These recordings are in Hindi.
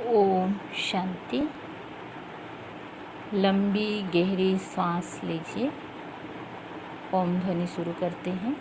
ओम शांति। लंबी गहरी सांस लीजिए। ओम ध्वनि शुरू करते हैं।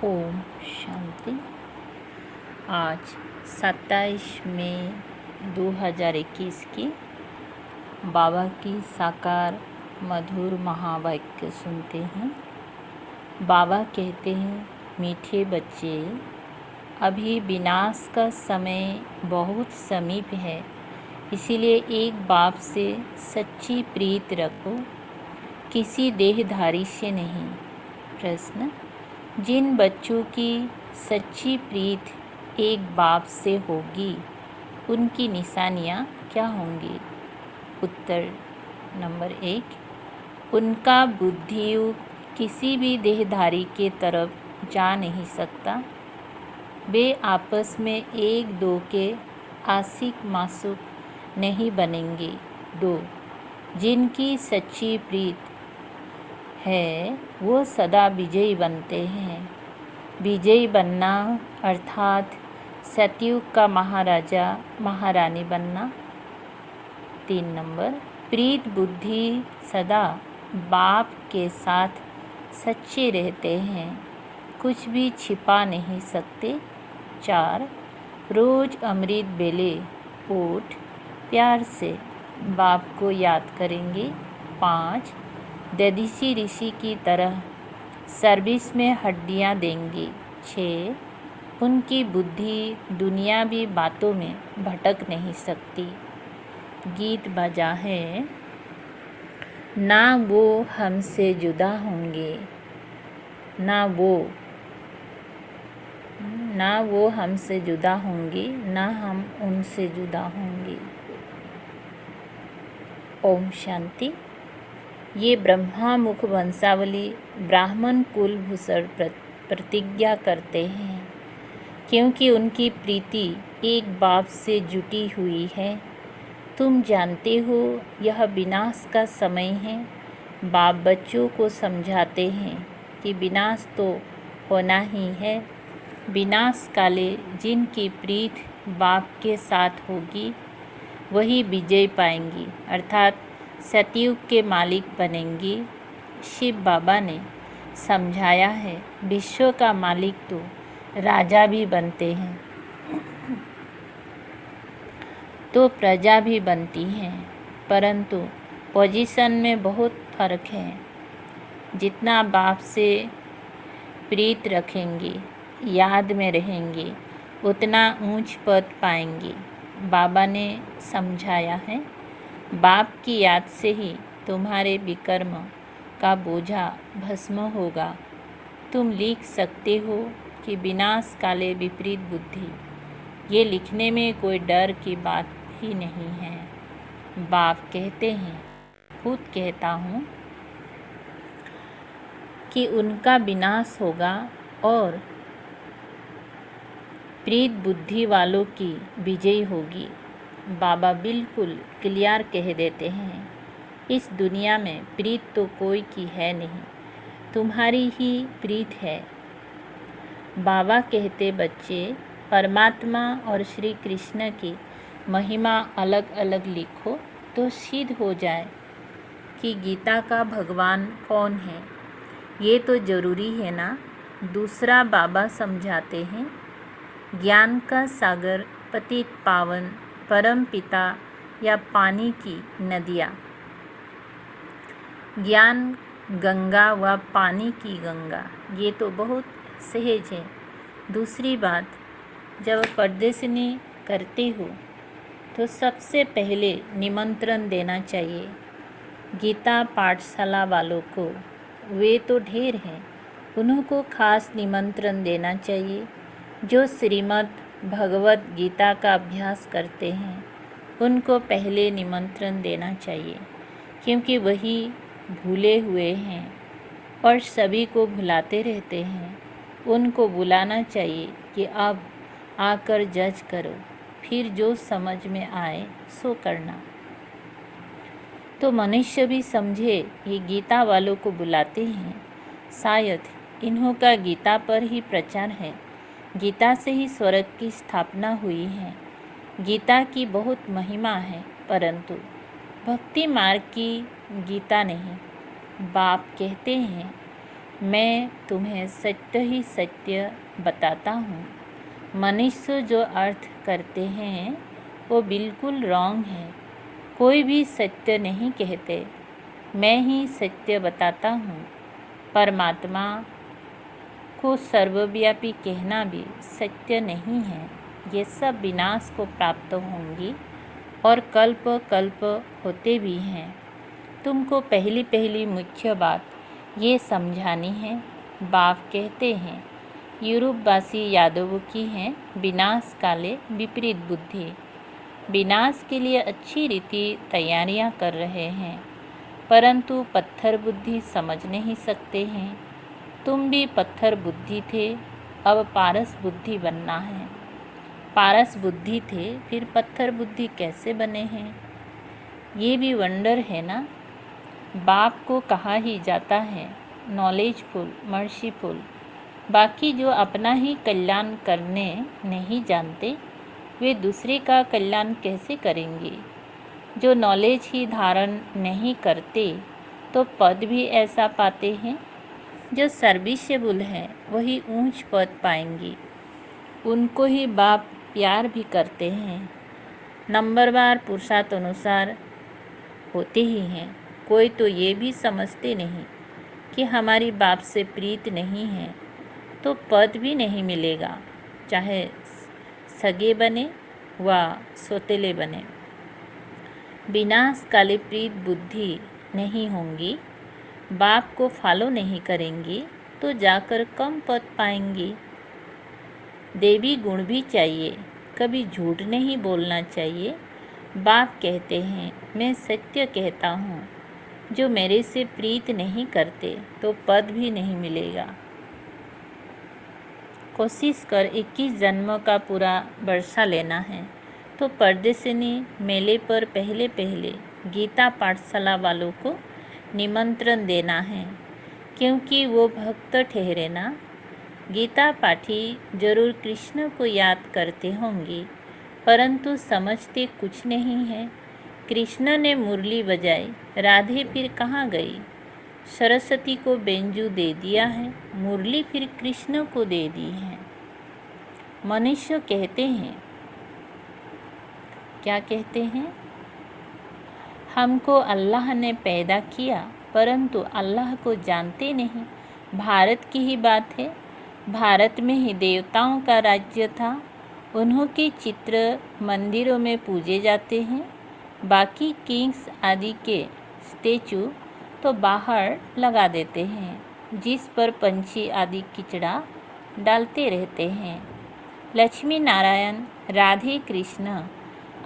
ओम शांति। आज 27 मई 2021 की बाबा की साकार मधुर महावाक्य सुनते हैं। बाबा कहते हैं, मीठे बच्चे, अभी विनाश का समय बहुत समीप है, इसीलिए एक बाप से सच्ची प्रीत रखो, किसी देहधारी से नहीं। प्रश्न: जिन बच्चों की सच्ची प्रीत एक बाप से होगी, उनकी निशानियाँ क्या होंगी? उत्तर नंबर 1, उनका बुद्धियुग किसी भी देहधारी के तरफ जा नहीं सकता। वे आपस में एक दो के आशिक मासूक नहीं बनेंगे। 2, जिनकी सच्ची प्रीत है वो सदा विजयी बनते हैं। विजयी बनना अर्थात सतयुग का महाराजा महारानी बनना। 3 नंबर, प्रीत बुद्धि सदा बाप के साथ सच्चे रहते हैं, कुछ भी छिपा नहीं सकते। 4, रोज़ अमृत बेले उठ प्यार से बाप को याद करेंगे। 5, दधीसी ऋषि की तरह सर्विस में हड्डियाँ देंगे। 6, उनकी बुद्धि दुनियावी बातों में भटक नहीं सकती। गीत बजा है, ना वो हमसे जुदा होंगे, ना वो हमसे जुदा होंगे, ना हम उनसे जुदा होंगे। ओम शांति। ये ब्रह्मा मुख वंशावली ब्राह्मण कुलभूषण प्रतिज्ञा करते हैं, क्योंकि उनकी प्रीति एक बाप से जुटी हुई है। तुम जानते हो यह विनाश का समय है। बाप बच्चों को समझाते हैं कि विनाश तो होना ही है। विनाश काले जिनकी प्रीत बाप के साथ होगी, वही विजय पाएंगी, अर्थात सतयुग के मालिक बनेंगी। शिव बाबा ने समझाया है, विश्व का मालिक तो राजा भी बनते हैं, तो प्रजा भी बनती हैं, परंतु पोजीशन में बहुत फर्क है। जितना बाप से प्रीत रखेंगे, याद में रहेंगे, उतना ऊंच पद पाएंगे। बाबा ने समझाया है, बाप की याद से ही तुम्हारे विकर्म का बोझा भस्म होगा। तुम लिख सकते हो कि विनाश काले विपरीत बुद्धि ये लिखने में कोई डर की बात ही नहीं है। बाप कहते हैं, खुद कहता हूँ कि उनका विनाश होगा और प्रीत बुद्धि वालों की विजय होगी। बाबा बिल्कुल क्लियर कह देते हैं, इस दुनिया में प्रीत तो कोई की है नहीं, तुम्हारी ही प्रीत है। बाबा कहते, बच्चे परमात्मा और श्री कृष्ण की महिमा अलग अलग लिखो तो सिद्ध हो जाए कि गीता का भगवान कौन है। ये तो ज़रूरी है ना। दूसरा बाबा समझाते हैं, ज्ञान का सागर, पतित पावन, परम पिता या पानी की नदियाँ। ज्ञान गंगा व पानी की गंगा, ये तो बहुत सहज है। दूसरी बात, जब प्रदर्शनी करते हो तो सबसे पहले निमंत्रण देना चाहिए गीता पाठशाला वालों को। वे तो ढेर हैं, उनको खास निमंत्रण देना चाहिए। जो श्रीमद् भगवत गीता का अभ्यास करते हैं उनको पहले निमंत्रण देना चाहिए, क्योंकि वही भूले हुए हैं और सभी को भुलाते रहते हैं। उनको बुलाना चाहिए कि अब आकर जज करो, फिर जो समझ में आए सो करना। तो मनुष्य भी समझे ये गीता वालों को बुलाते हैं। शायद इन्हों का गीता पर ही प्रचार है। गीता से ही स्वर्ग की स्थापना हुई है। गीता की बहुत महिमा है, परंतु भक्ति मार्ग की गीता नहीं। बाप कहते हैं, मैं तुम्हें सत्य ही सत्य बताता हूँ। मनुष्य जो अर्थ करते हैं वो बिल्कुल रॉन्ग है। कोई भी सत्य नहीं कहते, मैं ही सत्य बताता हूँ। परमात्मा को सर्वव्यापी कहना भी सत्य नहीं है। ये सब विनाश को प्राप्त होंगी और कल्प कल्प होते भी हैं। तुमको पहली पहली मुख्य बात ये समझानी है। बाप कहते हैं, यूरोपवासी यादवों की हैं विनाश काले विपरीत बुद्धि। विनाश के लिए अच्छी रीति तैयारियां कर रहे हैं, परंतु पत्थर बुद्धि समझ नहीं सकते हैं। तुम भी पत्थर बुद्धि थे, अब पारस बुद्धि बनना है। पारस बुद्धि थे, फिर पत्थर बुद्धि कैसे बने हैं? ये भी वंडर है ना। बाप को कहा ही जाता है नॉलेजफुल, मर्सीफुल। बाकी जो अपना ही कल्याण करने नहीं जानते, वे दूसरे का कल्याण कैसे करेंगे? जो नॉलेज ही धारण नहीं करते तो पद भी ऐसा पाते हैं। जो सर्विसेबल है वही ऊंच पद पाएंगी। उनको ही बाप प्यार भी करते हैं। नंबरवार पुरुषार्थ अनुसार होते ही हैं। कोई तो ये भी समझते नहीं कि हमारी बाप से प्रीत नहीं है तो पद भी नहीं मिलेगा, चाहे सगे बने व सौतेले बने। विनाश काले प्रीत बुद्धि नहीं होंगी, बाप को फॉलो नहीं करेंगी तो जाकर कम पद पाएंगी। देवी गुण भी चाहिए, कभी झूठ नहीं बोलना चाहिए। बाप कहते हैं, मैं सत्य कहता हूँ, जो मेरे से प्रीत नहीं करते तो पद भी नहीं मिलेगा। कोशिश कर 21 जन्म का पूरा वर्षा लेना है तो प्रदर्शनी मेले पर पहले पहले गीता पाठशाला वालों को निमंत्रण देना है, क्योंकि वो भक्त ठहरे ना। गीता पाठी जरूर कृष्ण को याद करते होंगे, परंतु समझते कुछ नहीं है। कृष्ण ने मुरली बजाई, राधे फिर कहाँ गई? सरस्वती को बेंजू दे दिया है, मुरली फिर कृष्ण को दे दी है। मनुष्य कहते हैं, क्या कहते हैं? हमको अल्लाह ने पैदा किया, परंतु अल्लाह को जानते नहीं। भारत की ही बात है। भारत में ही देवताओं का राज्य था। उन्हों के चित्र मंदिरों में पूजे जाते हैं। बाकी किंग्स आदि के स्टेचू तो बाहर लगा देते हैं, जिस पर पंछी आदि किचड़ा डालते रहते हैं। लक्ष्मी नारायण, राधे कृष्ण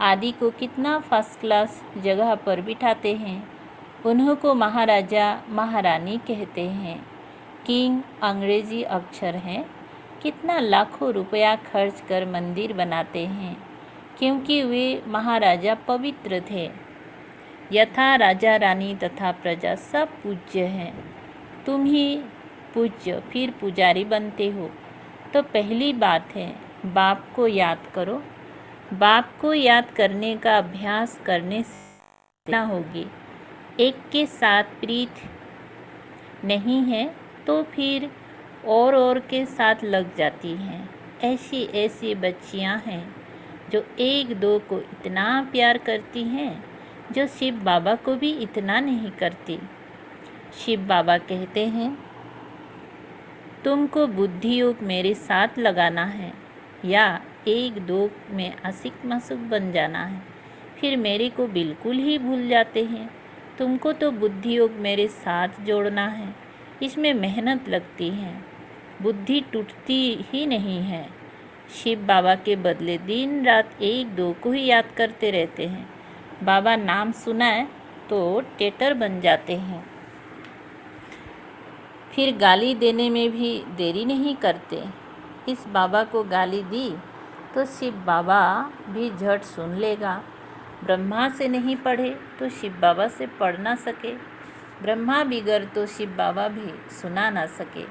आदि को कितना फर्स्ट क्लास जगह पर बिठाते हैं। उन्हों को महाराजा महारानी कहते हैं। किंग अंग्रेजी अक्षर हैं। कितना लाखों रुपया खर्च कर मंदिर बनाते हैं, क्योंकि वे महाराजा पवित्र थे। यथा राजा रानी तथा प्रजा सब पूज्य हैं। तुम ही पूज्य फिर पुजारी बनते हो। तो पहली बात है, बाप को याद करो। बाप को याद करने का अभ्यास करने से ना होगी। एक के साथ प्रीत नहीं है तो फिर और के साथ लग जाती हैं। ऐसी ऐसी बच्चियां हैं जो एक दो को इतना प्यार करती हैं जो शिव बाबा को भी इतना नहीं करती। शिव बाबा कहते हैं, तुमको बुद्धि योग मेरे साथ लगाना है या एक दो में आशिक मासूक बन जाना है, फिर मेरे को बिल्कुल ही भूल जाते हैं। तुमको तो बुद्धि योग मेरे साथ जोड़ना है, इसमें मेहनत लगती है, बुद्धि टूटती ही नहीं है। शिव बाबा के बदले दिन रात एक दो को ही याद करते रहते हैं। बाबा नाम सुनाए तो टेटर बन जाते हैं, फिर गाली देने में भी देरी नहीं करते। इस बाबा को गाली दी तो शिव बाबा भी झट सुन लेगा। ब्रह्मा से नहीं पढ़े तो शिव बाबा से पढ़ ना सके, ब्रह्मा बिगर तो शिव बाबा भी सुना ना सके।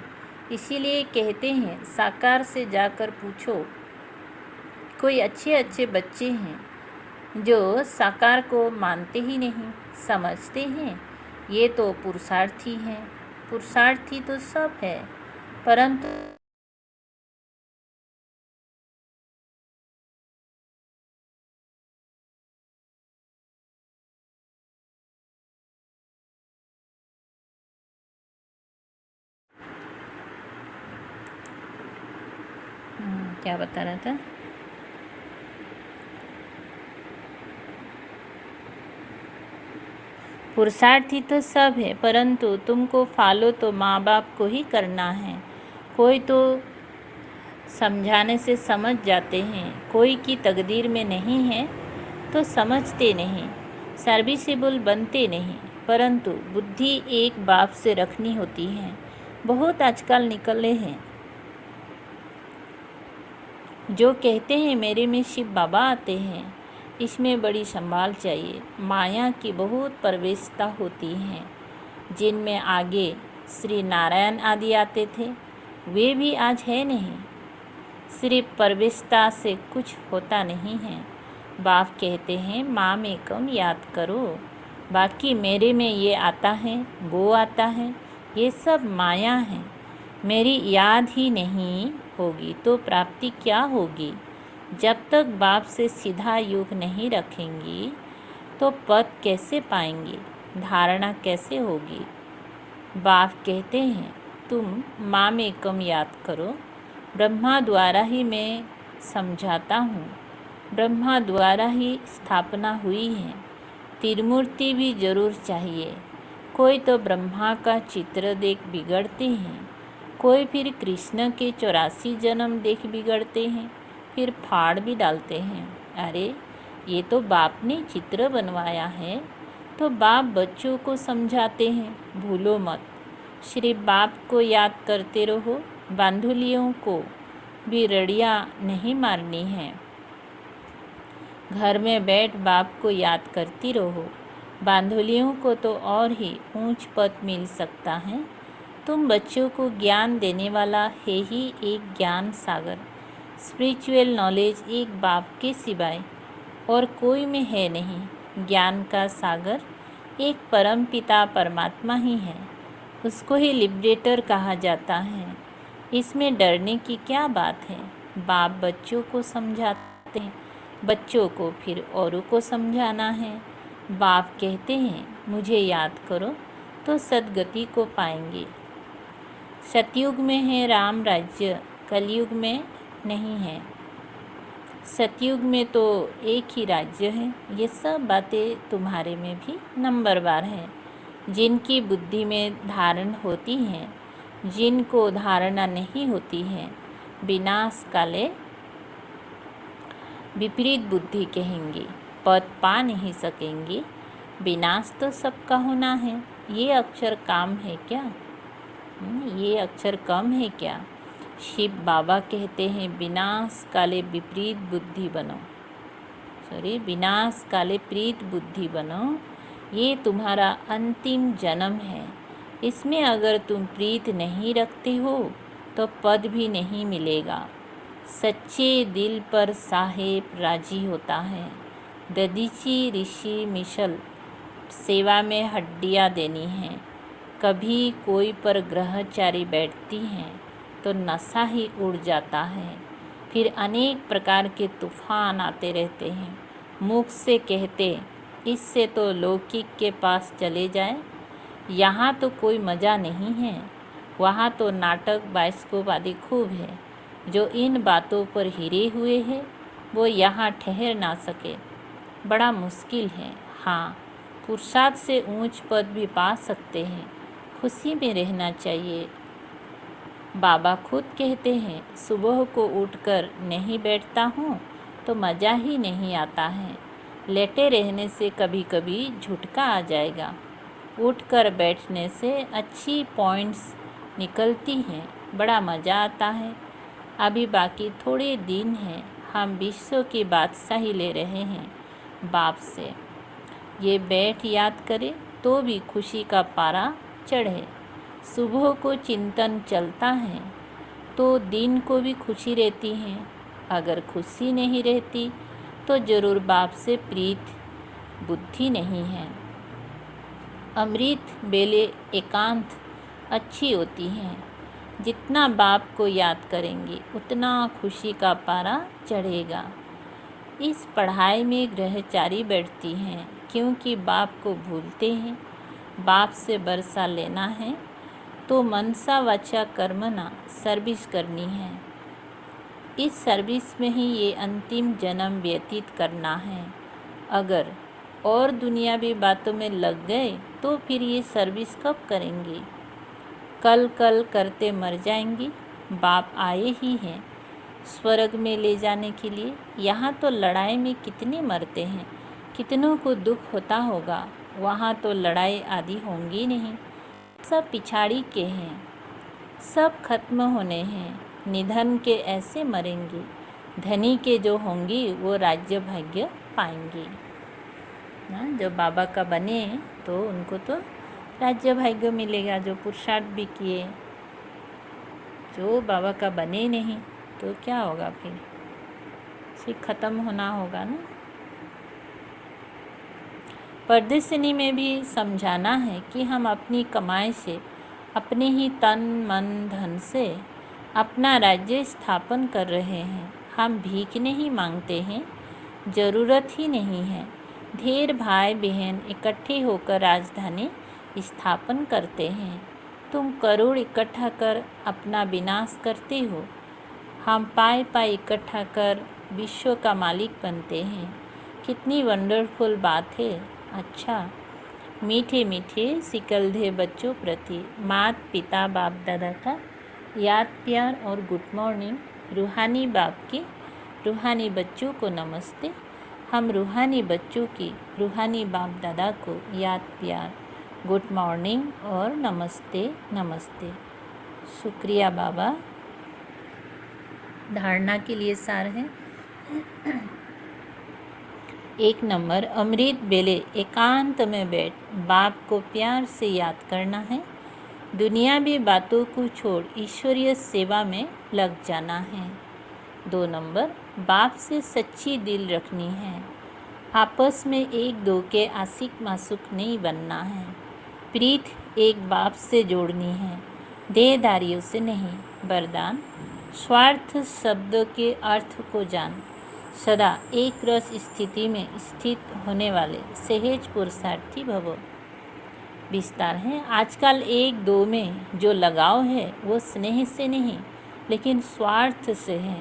इसीलिए कहते हैं, साकार से जाकर पूछो। कोई अच्छे अच्छे बच्चे हैं जो साकार को मानते ही नहीं, समझते हैं ये तो पुरुषार्थी हैं। पुरुषार्थी तो सब है, परंतु क्या बता रहा था। पुरुषार्थी तो सब है, परंतु तुमको फॉलो तो माँ बाप को ही करना है। कोई तो समझाने से समझ जाते हैं, कोई की तकदीर में नहीं है तो समझते नहीं, सर्विसेबल बनते नहीं। परंतु बुद्धि एक बाप से रखनी होती है। बहुत आजकल निकले हैं जो कहते हैं मेरे में शिव बाबा आते हैं। इसमें बड़ी संभाल चाहिए। माया की बहुत प्रवेशता होती हैं, जिनमें आगे श्री नारायण आदि आते थे, वे भी आज है नहीं। सिर्फ प्रवेशता से कुछ होता नहीं है। बाप कहते हैं, माँ में कम याद करो, बाकी मेरे में ये आता है वो आता है, ये सब माया है। मेरी याद ही नहीं होगी तो प्राप्ति क्या होगी। जब तक बाप से सीधा योग नहीं रखेंगी तो पद कैसे पाएंगी, धारणा कैसे होगी। बाप कहते हैं, तुम माँ में कम याद करो। ब्रह्मा द्वारा ही मैं समझाता हूँ, ब्रह्मा द्वारा ही स्थापना हुई है। त्रिमूर्ति भी जरूर चाहिए। कोई तो ब्रह्मा का चित्र देख बिगड़ते हैं, कोई फिर कृष्ण के 84 जन्म देख बिगड़ते हैं, फिर फाड़ भी डालते हैं। अरे ये तो बाप ने चित्र बनवाया है, तो बाप बच्चों को समझाते हैं, भूलो मत। श्री बाप को याद करते रहो। बांधुलियों को भी रड़ियाँ नहीं मारनी है। घर में बैठ बाप को याद करती रहो। बांधुलियों को तो और ही ऊंच पद मिल सकता है। तुम बच्चों को ज्ञान देने वाला है ही एक ज्ञान सागर। स्पिरिचुअल नॉलेज एक बाप के सिवाय और कोई में है नहीं। ज्ञान का सागर एक परम पिता परमात्मा ही है, उसको ही लिबरेटर कहा जाता है। इसमें डरने की क्या बात है। बाप बच्चों को समझाते हैं, बच्चों को फिर औरों को समझाना है। बाप कहते हैं, मुझे याद करो तो सद्गति को पाएंगे। सतयुग में है राम राज्य, कलयुग में नहीं है। सतयुग में तो एक ही राज्य है। ये सब बातें तुम्हारे में भी नंबरवार हैं। जिनकी बुद्धि में धारण होती हैं, जिनको धारणा नहीं होती है, विनाश काले विपरीत बुद्धि कहेंगे, पद पा नहीं सकेंगे, विनाश तो सबका होना है। ये अक्षर काम है क्या? ये अक्षर कम है क्या? शिव बाबा कहते हैं विनाश काले विपरीत बुद्धि बनो, विनाश काले प्रीत बुद्धि बनो। ये तुम्हारा अंतिम जन्म है। इसमें अगर तुम प्रीत नहीं रखते हो तो पद भी नहीं मिलेगा। सच्चे दिल पर साहेब राजी होता है। ददीची ऋषि मिशल सेवा में हड्डियाँ देनी हैं। कभी कोई पर ग्रहचारी बैठती हैं तो नशा ही उड़ जाता है। फिर अनेक प्रकार के तूफान आते रहते हैं। मुख से कहते इससे तो लौकिक के पास चले जाए, यहाँ तो कोई मज़ा नहीं है, वहाँ तो नाटक बाइस्कोप आदि खूब है। जो इन बातों पर हिरे हुए हैं वो यहाँ ठहर ना सके, बड़ा मुश्किल है। हाँ, पुरुषार्थ से ऊंच पद भी पा सकते हैं। खुशी में रहना चाहिए। बाबा खुद कहते हैं सुबह को उठकर नहीं बैठता हूँ तो मज़ा ही नहीं आता है। लेटे रहने से कभी कभी झुटका आ जाएगा, उठकर बैठने से अच्छी पॉइंट्स निकलती हैं, बड़ा मज़ा आता है। अभी बाकी थोड़े दिन हैं, हम विश्व की बादशाही ले रहे हैं बाप से। ये बैठ याद करे तो भी खुशी का पारा चढ़े। सुबह को चिंतन चलता है तो दिन को भी खुशी रहती है। अगर खुशी नहीं रहती तो ज़रूर बाप से प्रीत बुद्धि नहीं है। अमृत बेले एकांत अच्छी होती हैं। जितना बाप को याद करेंगे उतना खुशी का पारा चढ़ेगा। इस पढ़ाई में ग्रहचारी बैठती हैं क्योंकि बाप को भूलते हैं। बाप से बरसा लेना है तो मनसा वाचा कर्मना सर्विस करनी है। इस सर्विस में ही ये अंतिम जन्म व्यतीत करना है। अगर और दुनियावी बातों में लग गए तो फिर ये सर्विस कब करेंगे? कल कल करते मर जाएंगी। बाप आए ही हैं स्वर्ग में ले जाने के लिए। यहाँ तो लड़ाई में कितने मरते हैं, कितनों को दुख होता होगा। वहाँ तो लड़ाई आदि होंगी नहीं, सब पिछाड़ी के हैं, सब खत्म होने हैं। निधन के ऐसे मरेंगे। धनी के जो होंगी वो राज्य भाग्य पाएंगी ना। जो बाबा का बने तो उनको तो राज्य भाग्य मिलेगा, जो पुरुषार्थ भी किए। जो बाबा का बने नहीं तो क्या होगा? फिर सिर्फ ख़त्म होना होगा ना। परदेसिनी में भी समझाना है कि हम अपनी कमाई से, अपने ही तन मन धन से अपना राज्य स्थापन कर रहे हैं। हम भीख नहीं मांगते हैं, ज़रूरत ही नहीं है। ढेर भाई बहन इकट्ठे होकर राजधानी स्थापन करते हैं। तुम करोड़ इकट्ठा कर अपना विनाश करते हो। हम पाए पाए इकट्ठा कर विश्व का मालिक बनते हैं। कितनी वंडरफुल बात है। अच्छा, मीठे मीठे सिकलधे बच्चों प्रति माता पिता बाप दादा का याद प्यार और गुड मॉर्निंग। रूहानी बाप के रूहानी बच्चों को नमस्ते। हम रूहानी बच्चों की रूहानी बाप दादा को याद प्यार, गुड मॉर्निंग और नमस्ते नमस्ते। शुक्रिया बाबा। धारणा के लिए सार है। 1 नंबर, अमृत बेले एकांत में बैठ बाप को प्यार से याद करना है। दुनियावी बातों को छोड़ ईश्वरीय सेवा में लग जाना है। 2 नंबर, बाप से सच्ची दिल रखनी है। आपस में एक दो के आशिक मासूक नहीं बनना है। प्रीत एक बाप से जोड़नी है, देहधारियों से नहीं। वरदान, स्वार्थ शब्द के अर्थ को जान। सदा एक रस स्थिति में स्थित होने वाले सहज पुरुषार्थी भव। विस्तार है। आजकल एक दो में जो लगाव है वो स्नेह से नहीं लेकिन स्वार्थ से है।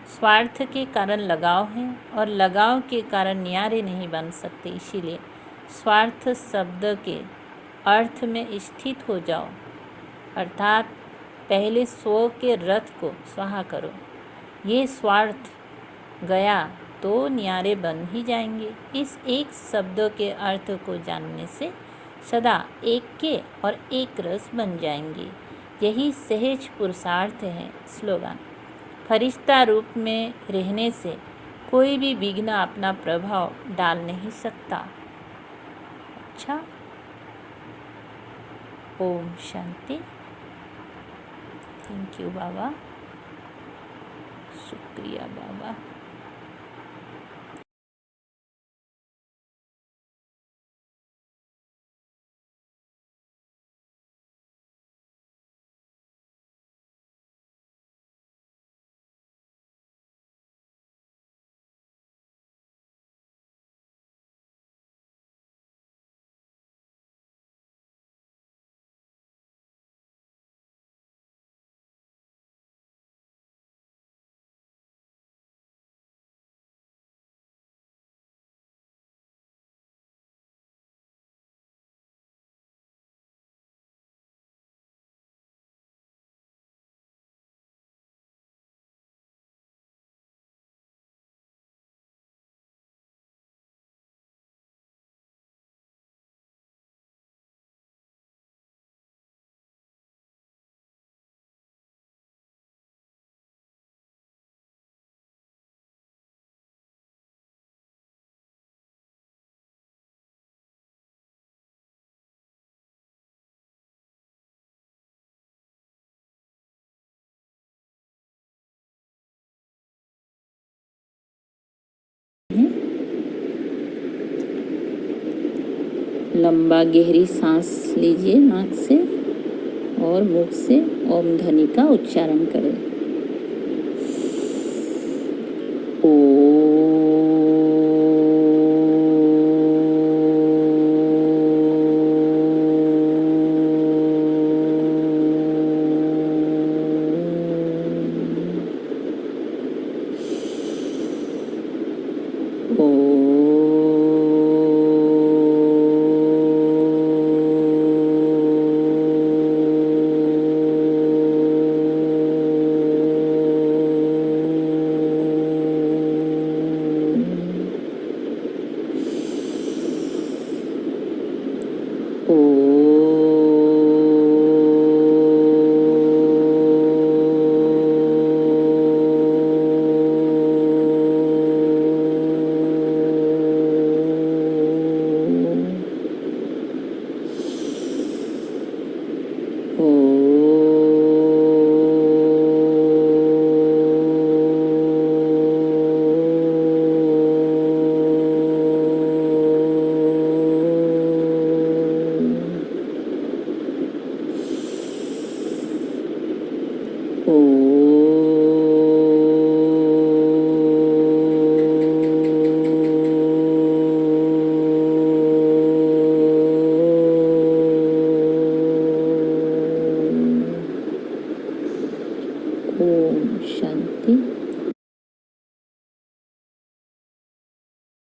स्वार्थ के कारण लगाव है और लगाव के कारण न्यारे नहीं बन सकते। इसीलिए स्वार्थ शब्द के अर्थ में स्थित हो जाओ, अर्थात पहले स्व के रथ को स्वाहा करो। ये स्वार्थ गया तो न्यारे बन ही जाएंगे। इस एक शब्द के अर्थ को जानने से सदा एक के और एक रस बन जाएंगे। यही सहज पुरुषार्थ है। स्लोगन: फरिश्ता रूप में रहने से कोई भी विघ्न अपना प्रभाव डाल नहीं सकता। अच्छा, ओम शांति। थैंक यू बाबा, शुक्रिया बाबा। लंबा गहरी सांस लीजिए नाक से और मुख से ओम ध्वनि का उच्चारण करें। ओम।